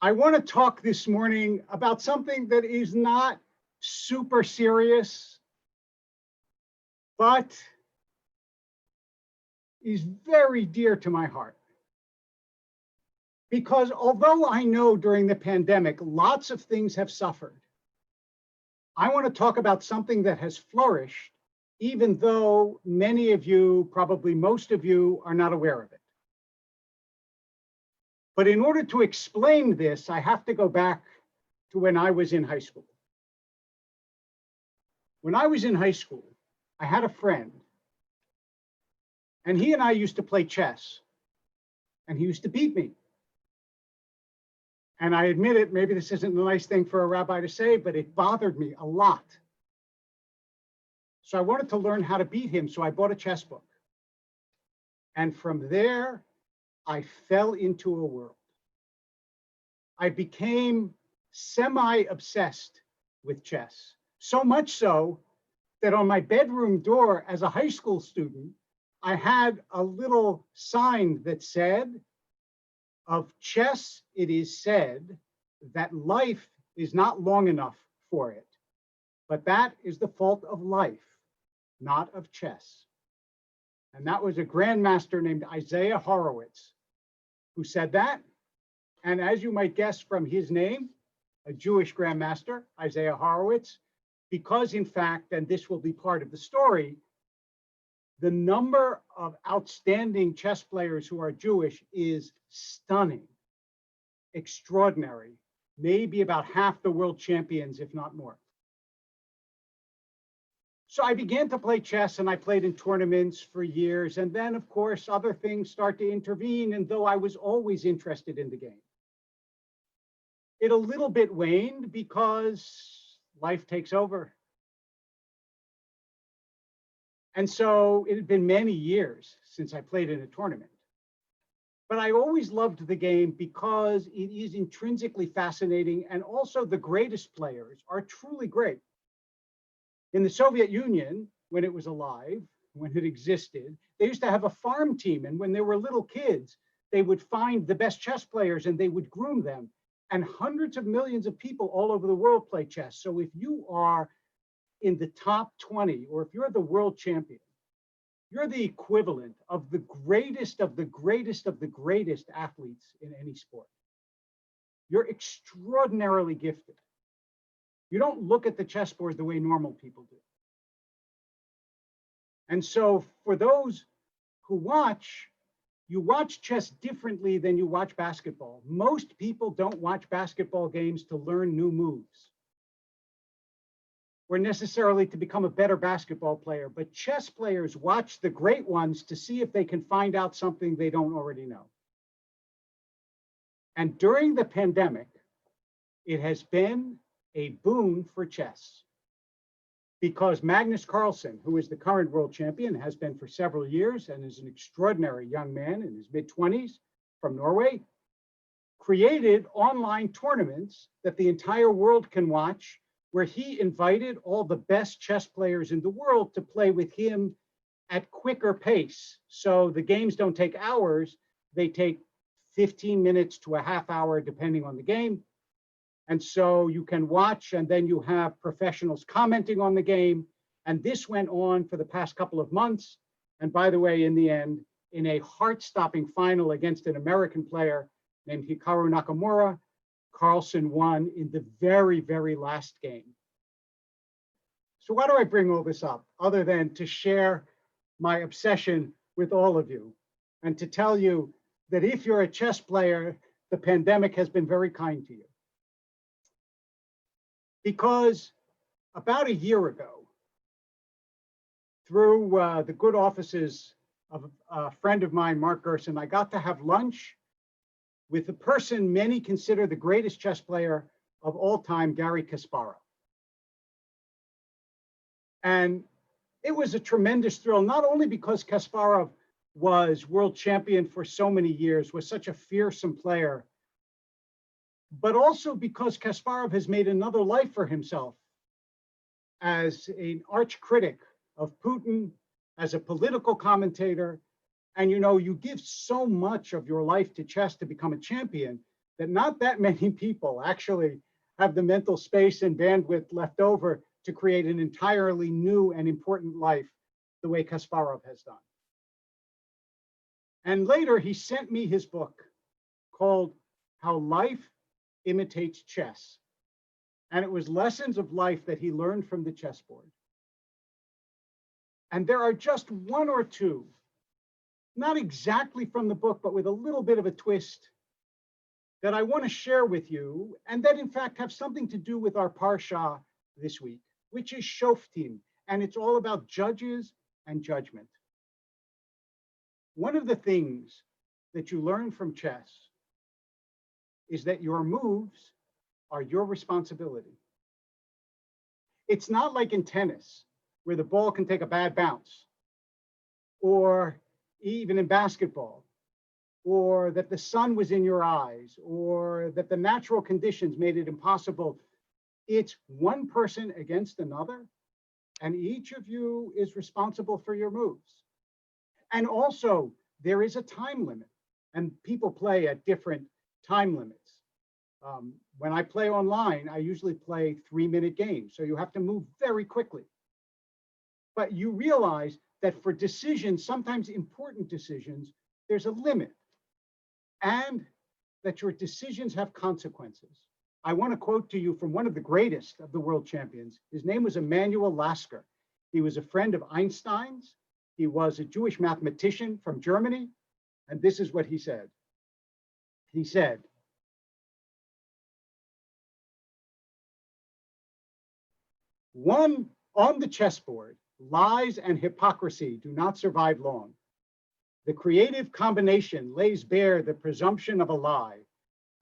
I want to talk this morning about something that is not super serious, but is very dear to my heart. Because although I know during the pandemic, lots of things have suffered, I want to talk about something that has flourished, even though many of you, probably most of you, are not aware of it. But in order to explain this, I have to go back to when I was in high school. When I was in high school, I had a friend, and he and I used to play chess, and he used to beat me. And I admit it, maybe this isn't a nice thing for a rabbi to say, but it bothered me a lot. So I wanted to learn how to beat him, so I bought a chess book. And from there, I fell into a world. I became semi-obsessed with chess, so much so that on my bedroom door as a high school student, I had a little sign that said, "Of chess it is said that life is not long enough for it, but that is the fault of life, not of chess." And that was a grandmaster named Isaiah Horowitz who said that. And as you might guess from his name, a Jewish grandmaster, Isaiah Horowitz, because in fact, and this will be part of the story, the number of outstanding chess players who are Jewish is stunning, extraordinary, maybe about half the world champions, if not more. So I began to play chess, and I played in tournaments for years. And then, of course, other things start to intervene. And though I was always interested in the game, it a little bit waned because life takes over. And so it had been many years since I played in a tournament. But I always loved the game because it is intrinsically fascinating. And also the greatest players are truly great. In the Soviet Union, when it was alive, when it existed, they used to have a farm team. And when they were little kids, they would find the best chess players and they would groom them. And hundreds of millions of people all over the world play chess. So if you are in the top 20, or if you're the world champion, you're the equivalent of the greatest of the greatest of the greatest athletes in any sport. You're extraordinarily gifted. You don't look at the chessboard the way normal people do. And so for those who watch, you watch chess differently than you watch basketball. Most people don't watch basketball games to learn new moves or necessarily to become a better basketball player, but chess players watch the great ones to see if they can find out something they don't already know. And during the pandemic, it has been a boon for chess because Magnus Carlsen, who is the current world champion, has been for several years and is an extraordinary young man in his mid-20s from Norway, created online tournaments that the entire world can watch, where he invited all the best chess players in the world to play with him at quicker pace. So the games don't take hours, they take 15 minutes to a half hour, depending on the game. And so you can watch, and then you have professionals commenting on the game. And this went on for the past couple of months. And by the way, in the end, in a heart-stopping final against an American player named Hikaru Nakamura, Carlsen won in the very, very last game. So why do I bring all this up other than to share my obsession with all of you and to tell you that if you're a chess player, the pandemic has been very kind to you. Because about a year ago, through the good offices of a friend of mine, Mark Gerson, I got to have lunch with the person many consider the greatest chess player of all time, Garry Kasparov. And it was a tremendous thrill, not only because Kasparov was world champion for so many years, was such a fearsome player, but also because Kasparov has made another life for himself as an arch critic of Putin, as a political commentator. And you know, you give so much of your life to chess to become a champion that not that many people actually have the mental space and bandwidth left over to create an entirely new and important life the way Kasparov has done. And later he sent me his book called How Life Imitates Chess. And it was lessons of life that he learned from the chessboard. And there are just one or two, not exactly from the book, but with a little bit of a twist, that I want to share with you, and that in fact have something to do with our Parsha this week, which is Shoftim, and it's all about judges and judgment. One of the things that you learn from chess is that your moves are your responsibility. It's not like in tennis, where the ball can take a bad bounce, or even in basketball, or that the sun was in your eyes, or that the natural conditions made it impossible. It's one person against another, and each of you is responsible for your moves. And also, there is a time limit, and people play at different time limits. When I play online, I usually play 3-minute games, so you have to move very quickly. But you realize that for decisions, sometimes important decisions, there's a limit, and that your decisions have consequences. I want to quote to you from one of the greatest of the world champions. His name was Emanuel Lasker. He was a friend of Einstein's. He was a Jewish mathematician from Germany. And this is what he said. He said, "One on the chessboard, lies and hypocrisy do not survive long. The creative combination lays bare the presumption of a lie.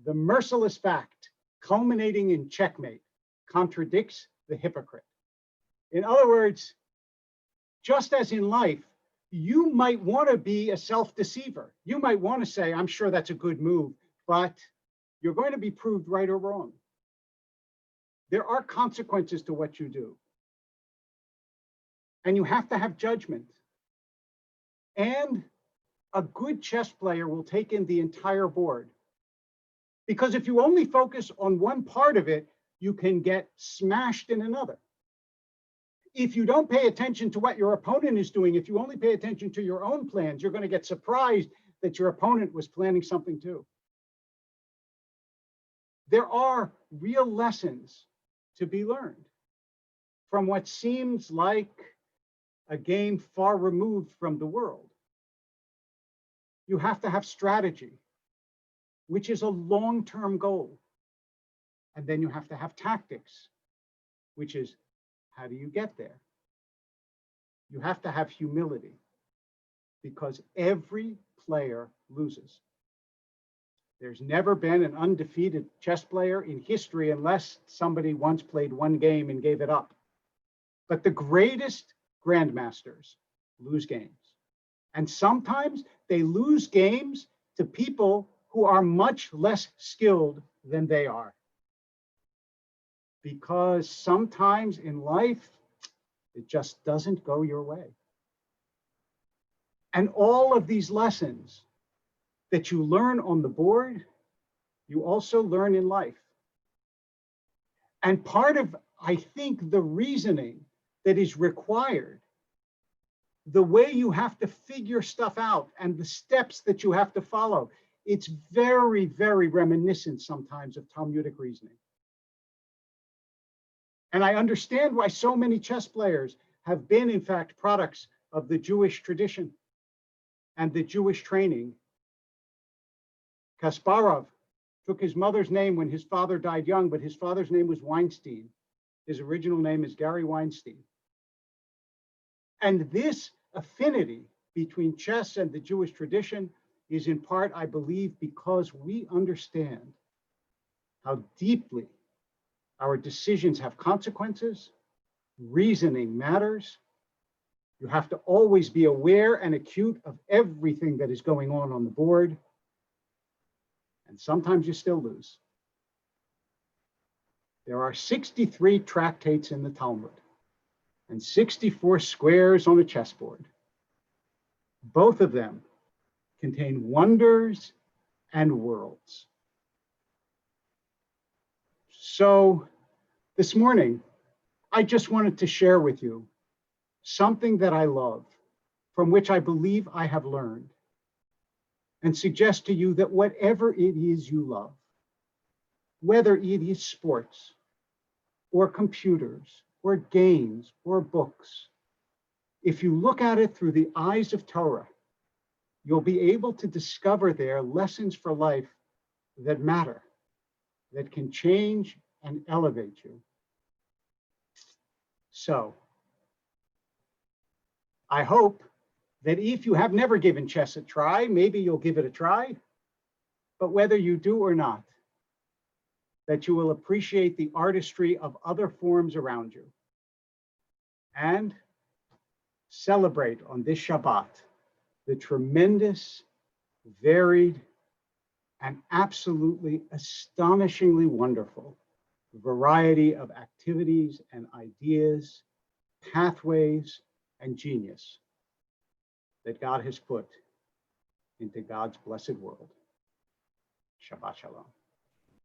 The merciless fact, culminating in checkmate, contradicts the hypocrite." In other words, just as in life, you might want to be a self-deceiver. You might want to say, I'm sure that's a good move, but you're going to be proved right or wrong. There are consequences to what you do. And you have to have judgment. And a good chess player will take in the entire board. Because if you only focus on one part of it, you can get smashed in another. If you don't pay attention to what your opponent is doing, if you only pay attention to your own plans, you're going to get surprised that your opponent was planning something too. There are real lessons to be learned from what seems like a game far removed from the world. You have to have strategy, which is a long-term goal. And then you have to have tactics, which is, how do you get there? You have to have humility, because every player loses. There's never been an undefeated chess player in history unless somebody once played one game and gave it up. But the greatest grandmasters lose games. And sometimes they lose games to people who are much less skilled than they are. Because sometimes in life, it just doesn't go your way. And all of these lessons that you learn on the board, you also learn in life. And part of, I think, the reasoning that is required, the way you have to figure stuff out and the steps that you have to follow, it's very, very reminiscent sometimes of Talmudic reasoning. And I understand why so many chess players have been, in fact, products of the Jewish tradition and the Jewish training. Kasparov took his mother's name when his father died young, but his father's name was Weinstein. His original name is Gary Weinstein. And this affinity between chess and the Jewish tradition is in part, I believe, because we understand how deeply our decisions have consequences. Reasoning matters. You have to always be aware and acute of everything that is going on the board. And sometimes you still lose. There are 63 tractates in the Talmud and 64 squares on a chessboard. Both of them contain wonders and worlds. So this morning, I just wanted to share with you something that I love, from which I believe I have learned, and suggest to you that whatever it is you love, whether it is sports or computers or games or books, if you look at it through the eyes of Torah, you'll be able to discover there lessons for life that matter, that can change and elevate you. So I hope that if you have never given chess a try, maybe you'll give it a try, but whether you do or not, that you will appreciate the artistry of other forms around you and celebrate on this Shabbat the tremendous, varied, and absolutely astonishingly wonderful variety of activities and ideas, pathways, and genius that God has put into God's blessed world. Shabbat Shalom.